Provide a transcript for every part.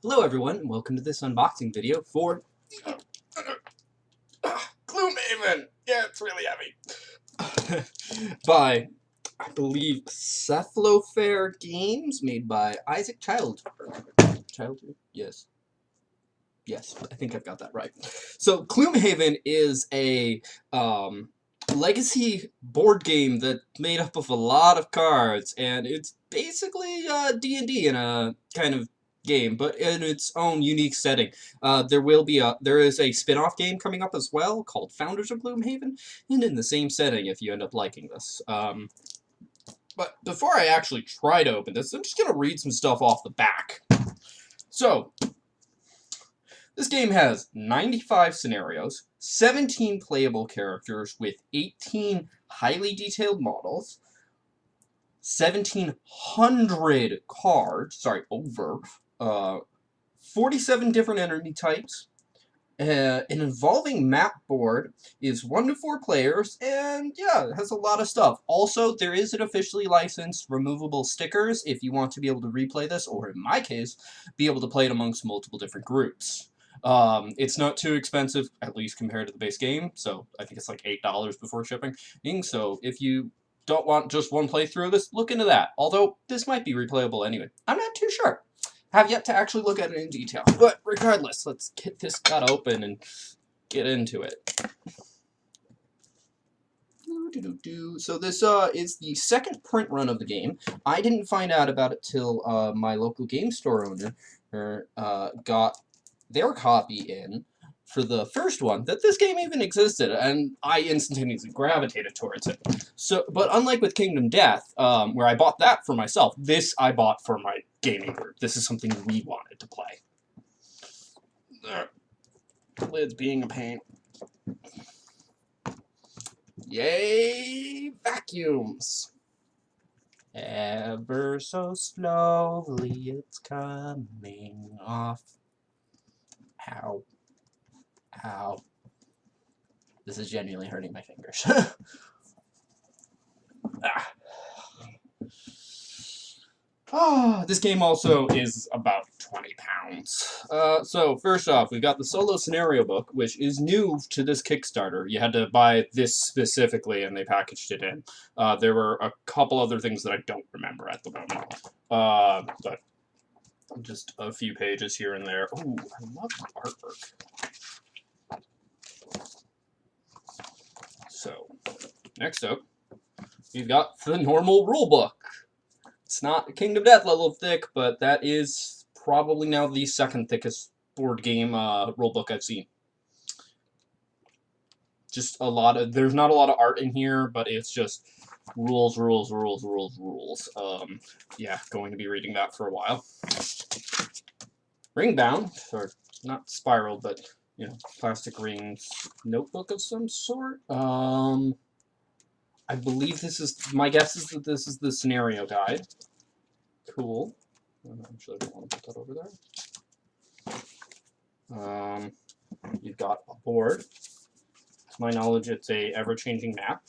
Hello everyone, and welcome to this unboxing video for Gloomhaven! Yeah, it's really heavy. By, I believe, Cephalofair Games, made by Isaac Childres. Yes. Yes, I think I've got that right. So, Gloomhaven is a legacy board game that's made up of a lot of cards, and it's basically D&D in a kind of game, but in its own unique setting. There is a spin-off game coming up as well called Founders of Gloomhaven, and in the same setting if you end up liking this. But before I actually try to open this, I'm just going to read some stuff off the back. So, this game has 95 scenarios, 17 playable characters with 18 highly detailed models, 1,700 cards, 47 different enemy types, an evolving map board, is 1 to 4 players, and yeah, it has a lot of stuff. Also, there is an officially licensed removable stickers if you want to be able to replay this, or in my case, be able to play it amongst multiple different groups. It's not too expensive, at least compared to the base game, so I think it's like $8 before shipping. So if you don't want just one playthrough of this, look into that. Although, this might be replayable anyway. I'm not too sure. Have yet to actually look at it in detail. But regardless, let's get this cut open and get into it. So this is the second print run of the game. I didn't find out about it till my local game store owner got their copy in for the first one, that this game even existed, and I instantaneously gravitated towards it. So, but unlike with Kingdom Death, where I bought that for myself, this I bought for my gaming group. This is something we wanted to play. The lid's being a pain. Yay, vacuums! Ever so slowly it's coming off. Ow. Ow. This is genuinely hurting my fingers. This game also is about 20 pounds. So first off, we've got the solo scenario book, which is new to this Kickstarter. You had to buy this specifically, and they packaged it in. There were a couple other things that I don't remember at the moment. But just a few pages here and there. Ooh, I love the artwork. So, next up, we've got the normal rulebook. It's not a Kingdom Death level thick, but that is probably now the second thickest board game rulebook I've seen. Just a lot of, there's not a lot of art in here, but it's just rules. Yeah, going to be reading that for a while. Ring-bound, or not spiral, but, you know, plastic rings notebook of some sort. I believe this is, my guess is that this is the scenario guide. Cool. Actually, I don't want to put that over there. You've got a board. To my knowledge, it's a ever-changing map.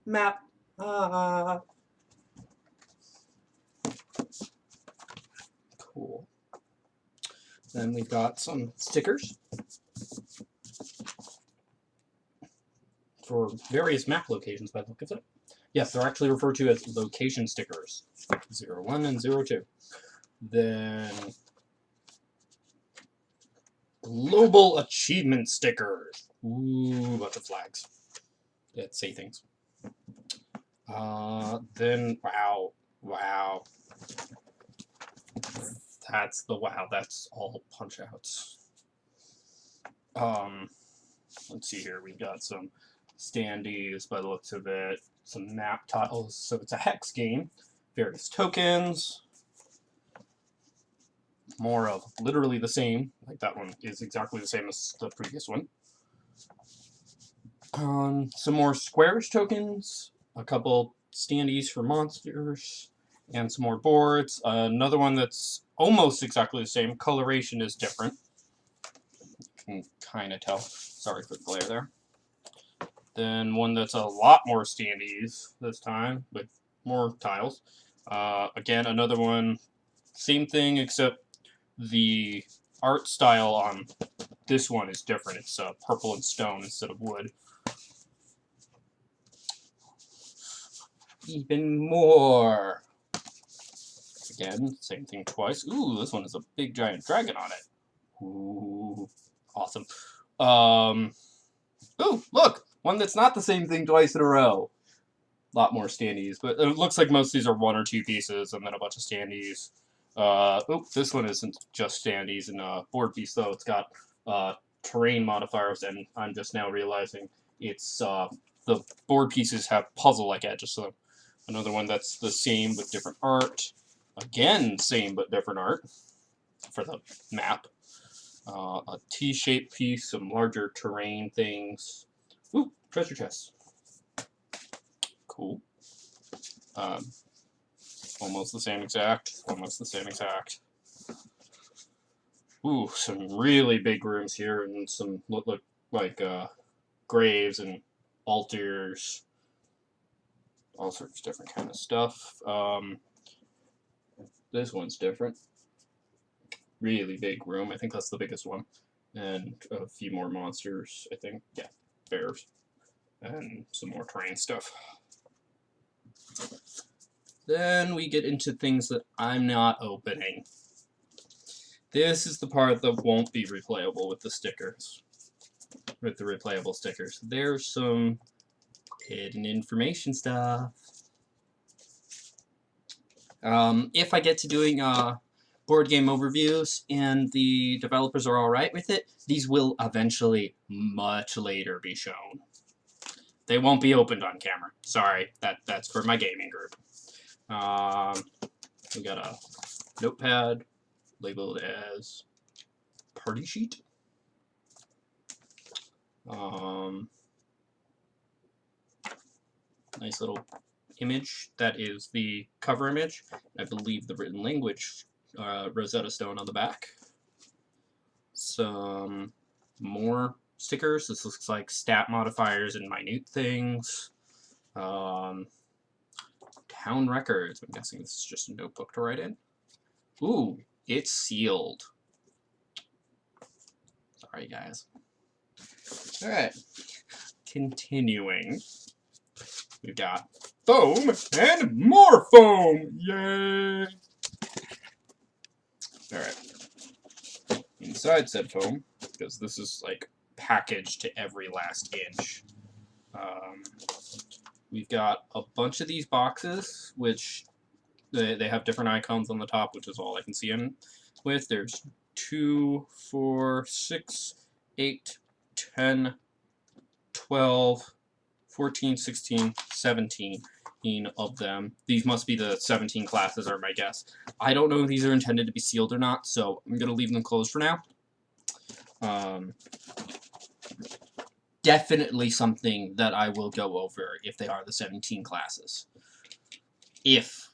Map. Cool. Then we've got some stickers for various map locations by the look of it. Yes, they're actually referred to as location stickers. 01 and 02. Then global achievement stickers. Ooh, bunch of flags that say things. Then wow. That's the wow. That's all punch outs. Let's see here. We've got some standees by the looks of it. Some map tiles. So it's a hex game. Various tokens. More of literally the same. Like that one is exactly the same as the previous one. Some more squarish tokens. A couple standees for monsters. And some more boards. Another one that's almost exactly the same. Coloration is different. You can kind of tell. Sorry for the glare there. Then one that's a lot more standees this time, with more tiles. Again, another one, same thing, except the art style on this one is different. It's purple and stone instead of wood. Even more. Again, same thing twice. Ooh, this one has a big giant dragon on it. Ooh, awesome. Ooh, look! One that's not the same thing twice in a row. A lot more standees, but it looks like most of these are 1 or 2 pieces, and then a bunch of standees. This one isn't just standees and board piece, though. It's got terrain modifiers, and I'm just now realizing it's the board pieces have puzzle-like edges. So another one that's the same but different art. Again, same but different art for the map. A T-shaped piece, some larger terrain things. Ooh, treasure chests. Cool. Almost the same exact. Almost the same exact. Ooh, some really big rooms here, and some look like graves and altars. All sorts of different kind of stuff. This one's different. Really big room. I think that's the biggest one. And a few more monsters, I think. Yeah, bears. And some more terrain stuff. Then we get into things that I'm not opening. This is the part that won't be replayable with the stickers. With the replayable stickers. There's some hidden information stuff. If I get to doing board game overviews and the developers are alright with it, these will eventually, much later, be shown. They won't be opened on camera. Sorry, that's for my gaming group. We got a notepad labeled as party sheet. Nice little image. That is the cover image. I believe the written language Rosetta Stone on the back. Some more stickers. This looks like stat modifiers and minute things. Town records. I'm guessing this is just a notebook to write in. Ooh, it's sealed. Sorry, guys. Alright. Continuing. We've got foam and more foam! Yay! Alright. Inside said foam, because this is like packaged to every last inch. We've got a bunch of these boxes, which they have different icons on the top, which is all I can see them with. There's 2, 4, 6, 8, 10, 12, 14, 16, 17 of them. These must be the 17 classes, are my guess. I don't know if these are intended to be sealed or not, so I'm going to leave them closed for now. Definitely something that I will go over if they are the 17 classes. If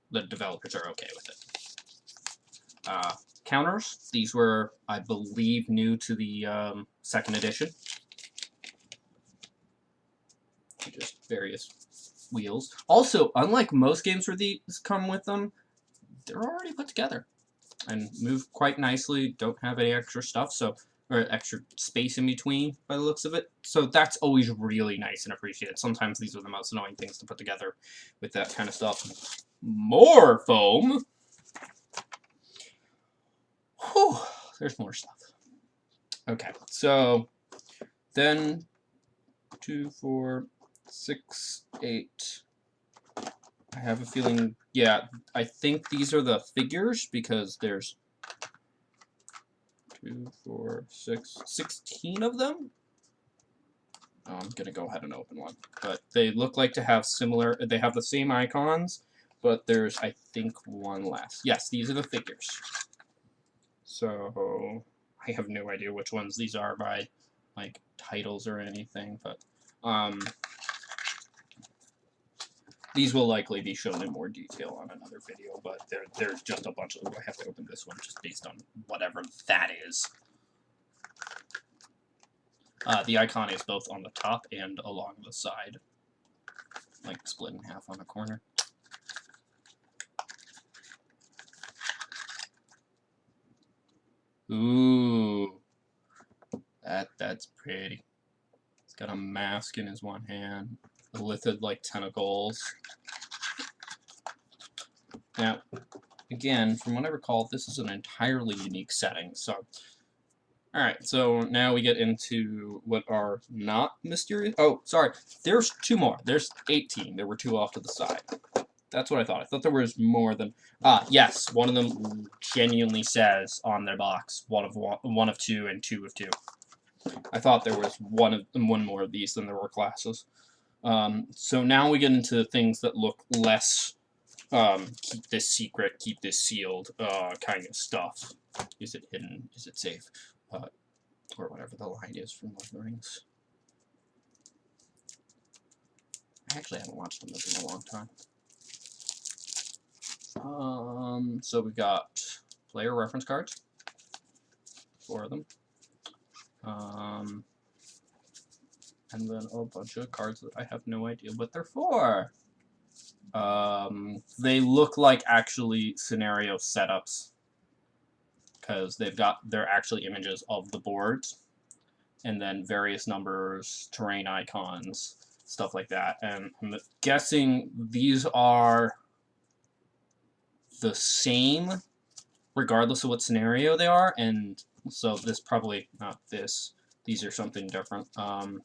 the developers are okay with it. Counters. These were, I believe, new to the 2nd edition. Just various wheels. Also, unlike most games where these come with them, they're already put together and move quite nicely. Don't have any extra stuff, so or extra space in between by the looks of it. So that's always really nice and appreciated. Sometimes these are the most annoying things to put together with that kind of stuff. More foam. Whew, there's more stuff. Okay, so then 2, 4, 6, 8. I have a feeling, yeah, I think these are the figures because there's 2, 4, 6, 16 of them. I'm gonna go ahead and open one, but they look like to have similar. They have the same icons, but there's, I think, one less. Yes, these are the figures. So I have no idea which ones these are by like titles or anything, but these will likely be shown in more detail on another video, but there's just a bunch of them. I have to open this one just based on whatever that is. The icon is both on the top and along the side, like split in half on the corner. Ooh, that's pretty. He's got a mask in his one hand, lithed like tentacles. Now, again, from what I recall, this is an entirely unique setting. So, alright, so now we get into what are not mysterious. Oh, sorry, there's 2 more. There's 18. There were 2 off to the side. That's what I thought. I thought there was more than... yes, one of them genuinely says on their box, one of 2 and 2 of 2. I thought there was one more of these than there were classes. So now we get into things that look less keep this secret, keep this sealed kind of stuff. Is it hidden? Is it safe? Or whatever the line is from Lord of the Rings. I actually haven't watched them in a long time. So we've got player reference cards. 4 of them. And then a bunch of cards that I have no idea what they're for. They look like actually scenario setups because they're actually images of the boards, and then various numbers, terrain icons, stuff like that. And I'm guessing these are the same regardless of what scenario they are, and so this probably not this. These are something different. I'm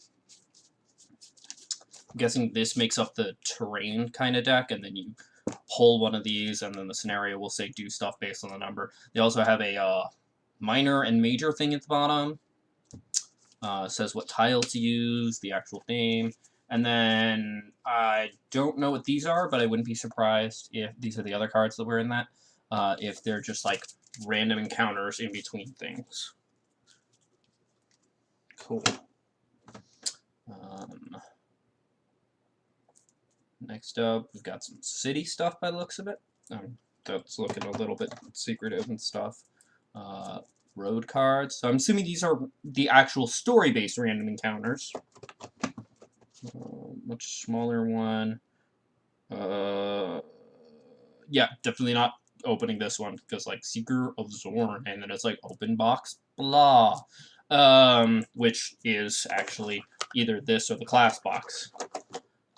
guessing this makes up the terrain kind of deck, and then you pull one of these, and then the scenario will say do stuff based on the number. They also have a minor and major thing at the bottom. Says what tile to use, the actual name, and then I don't know what these are, but I wouldn't be surprised if these are the other cards that were in that, if they're just like random encounters in between things. Cool. Next up, we've got some city stuff by the looks of it. That's looking a little bit secretive and stuff. Road cards. So I'm assuming these are the actual story-based random encounters. Much smaller one. Yeah, definitely not opening this one because like Seeker of Zorn, and then it's like open box blah, which is actually either this or the class box.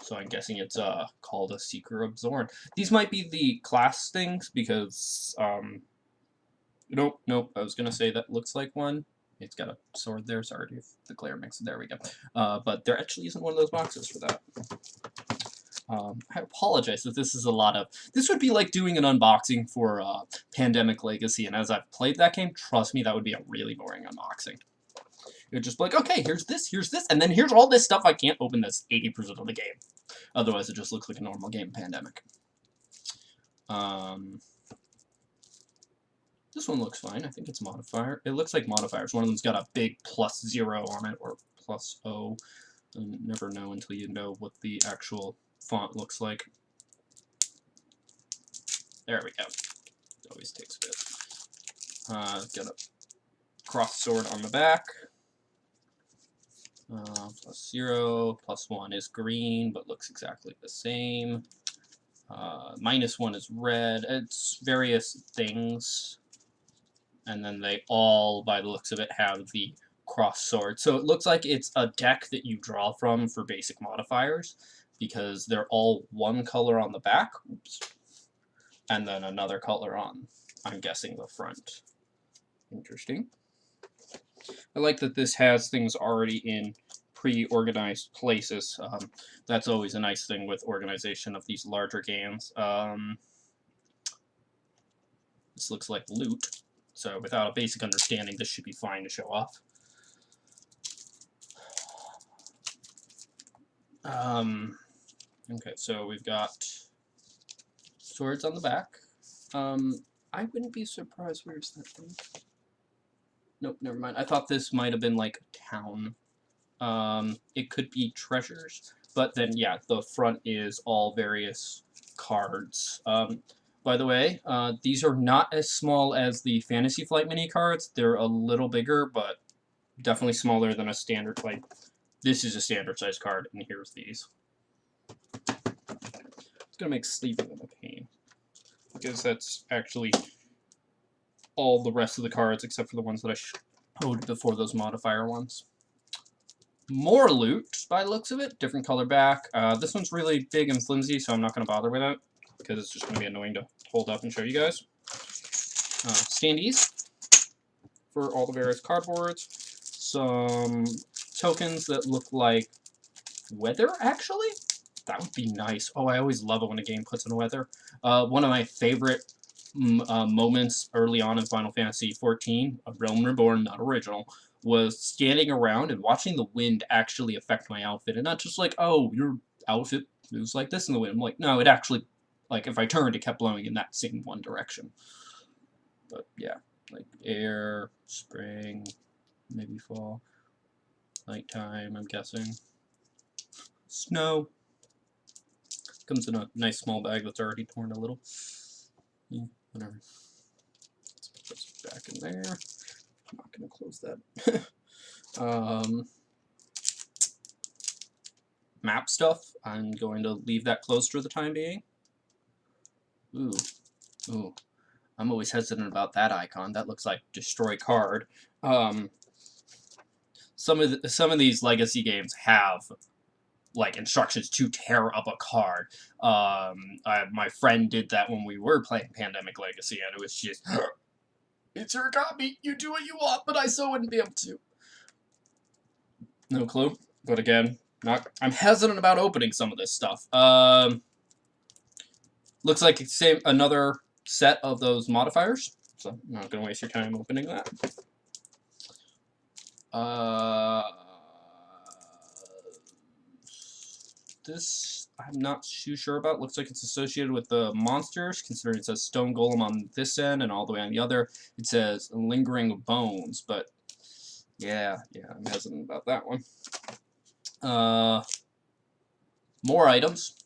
So I'm guessing it's called a Seeker of Zorn. These might be the class things because nope. I was gonna say that looks like one. It's got a sword there. Sorry if the glare makes it. There we go. But there actually isn't one of those boxes for that. I apologize if this is a lot of... This would be like doing an unboxing for Pandemic Legacy, and as I've played that game, trust me, that would be a really boring unboxing. It would just be like, okay, here's this, and then here's all this stuff I can't open this 80% of the game. Otherwise, it just looks like a normal game Pandemic. This one looks fine. I think it's modifier. It looks like modifiers. One of them's got a big +0 on it, or +O. You never know until you know what the actual font looks like. There we go. It always takes a bit. Got a cross sword on the back. +0, +1 is green, but looks exactly the same. -1 is red. It's various things. And then they all, by the looks of it, have the cross sword. So it looks like it's a deck that you draw from for basic modifiers, because they're all one color on the back, oops, and then another color on, I'm guessing, the front. Interesting. I like that this has things already in pre-organized places. That's always a nice thing with organization of these larger games. This looks like loot. So without a basic understanding, this should be fine to show off. Okay, so we've got swords on the back. I wouldn't be surprised. Where's that thing? Nope, never mind. I thought this might have been like a town. It could be treasures, but then yeah, the front is all various cards. By the way, these are not as small as the Fantasy Flight mini cards. They're a little bigger, but Definitely smaller than a standard, like, this is a standard size card, and here's these. It's going to make sleeping a pain, because that's actually all the rest of the cards, except for the ones that I showed before, those modifier ones. More loot, by the looks of it. Different color back. This one's really big and flimsy, so I'm not going to bother with it, because it's just going to be annoying to hold up and show you guys. Standees for all the various cardboards. Some tokens that look like weather, actually? That would be nice. Oh, I always love it when a game puts in weather. One of my favorite moments early on in Final Fantasy XIV, A Realm Reborn, not original, was standing around and watching the wind actually affect my outfit. And not just like, oh, your outfit moves like this in the wind. I'm like, no, it actually, like, if I turned, it kept blowing in that same one direction. But, yeah, like air, spring, maybe fall, nighttime, I'm guessing. Snow. Comes in a nice small bag that's already torn a little. Yeah, whatever. Let's put this back in there. I'm not going to close that. Map stuff, I'm going to leave that closed for the time being. Ooh. Ooh. I'm always hesitant about that icon. That looks like destroy card. Some of these legacy games have like instructions to tear up a card. My friend did that when we were playing Pandemic Legacy, and it was just, it's your copy. You do what you want, but I so wouldn't be able to. No clue. But again, I'm hesitant about opening some of this stuff. Looks like it's another set of those modifiers, so I'm not going to waste your time opening that. This I'm not too sure about. Looks like it's associated with the monsters, considering it says Stone Golem on this end and all the way on the other. It says Lingering Bones, but yeah, I'm hesitant about that one. More items.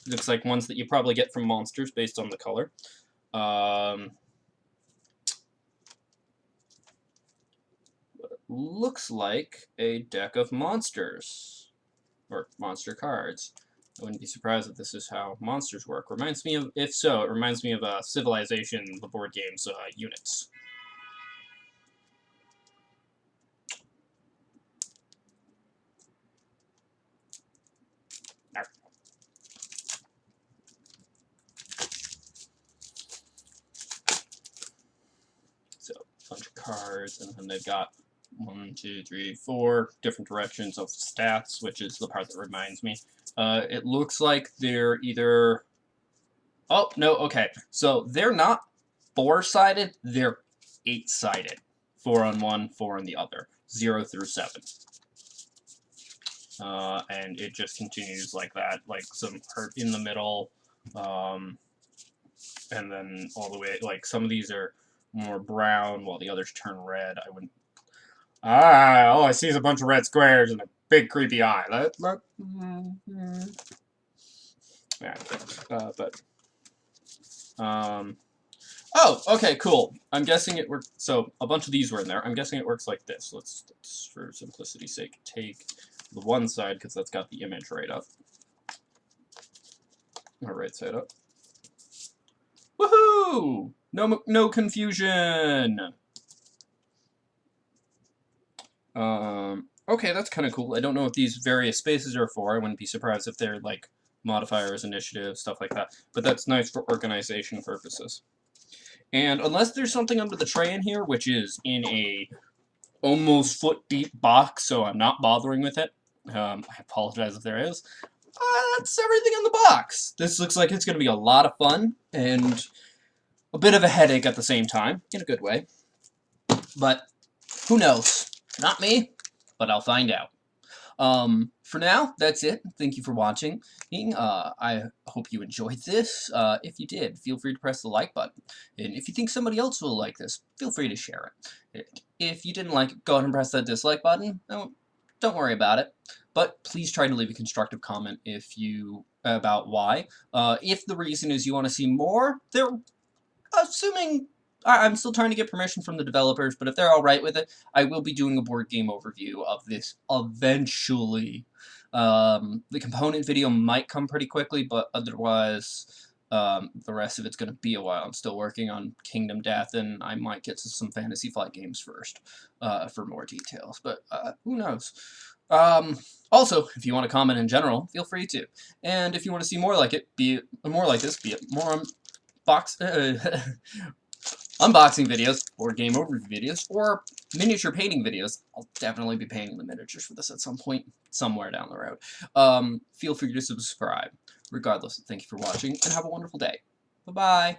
Looks like ones that you probably get from monsters based on the color. Looks like a deck of monsters, or monster cards. I wouldn't be surprised if this is how monsters work. Reminds me of, if so, it reminds me of Civilization, the board game's units. So, a bunch of cards, and then they've got 1, 2, 3, 4 different directions of stats, which is the part that reminds me. It looks like they're either... Oh, no, okay. So they're not 4-sided, they're 8-sided. 4 on one, 4 on the other. 0 through 7. And it just continues like that, like some hurt in the middle, and then all the way, like some of these are more brown while the others turn red. I wouldn't... all I see is a bunch of red squares and a big creepy eye. Oh, okay, cool. I'm guessing it works. So a bunch of these were in there. I'm guessing it works like this. Let's for simplicity's sake, take the one side because that's got the image right up. Or right side up. Woohoo! No confusion. Okay, that's kind of cool. I don't know what these various spaces are for. I wouldn't be surprised if they're like modifiers, initiatives, stuff like that. But that's nice for organization purposes. And unless there's something under the tray in here, which is in a almost foot-deep box, so I'm not bothering with it. I apologize if there is. That's everything in the box. This looks like it's going to be a lot of fun, and a bit of a headache at the same time, in a good way. But who knows? Not me, but I'll find out. For now, that's it. Thank you for watching. I hope you enjoyed this. If you did, feel free to press the like button. And if you think somebody else will like this, feel free to share it. If you didn't like it, go ahead and press that dislike button. Don't worry about it. But please try to leave a constructive comment about why. If the reason is you want to see more, assuming I'm still trying to get permission from the developers, but if they're alright with it, I will be doing a board game overview of this eventually. The component video might come pretty quickly, but otherwise, the rest of it's going to be a while. I'm still working on Kingdom Death, and I might get to some Fantasy Flight games first for more details, but who knows. Also, if you want to comment in general, feel free to. And if you want to see more like it, be it more like this, be it more unboxing videos, or game overview videos, or miniature painting videos. I'll definitely be painting the miniatures for this at some point, somewhere down the road. Feel free to subscribe. Regardless, thank you for watching, and have a wonderful day. Bye-bye.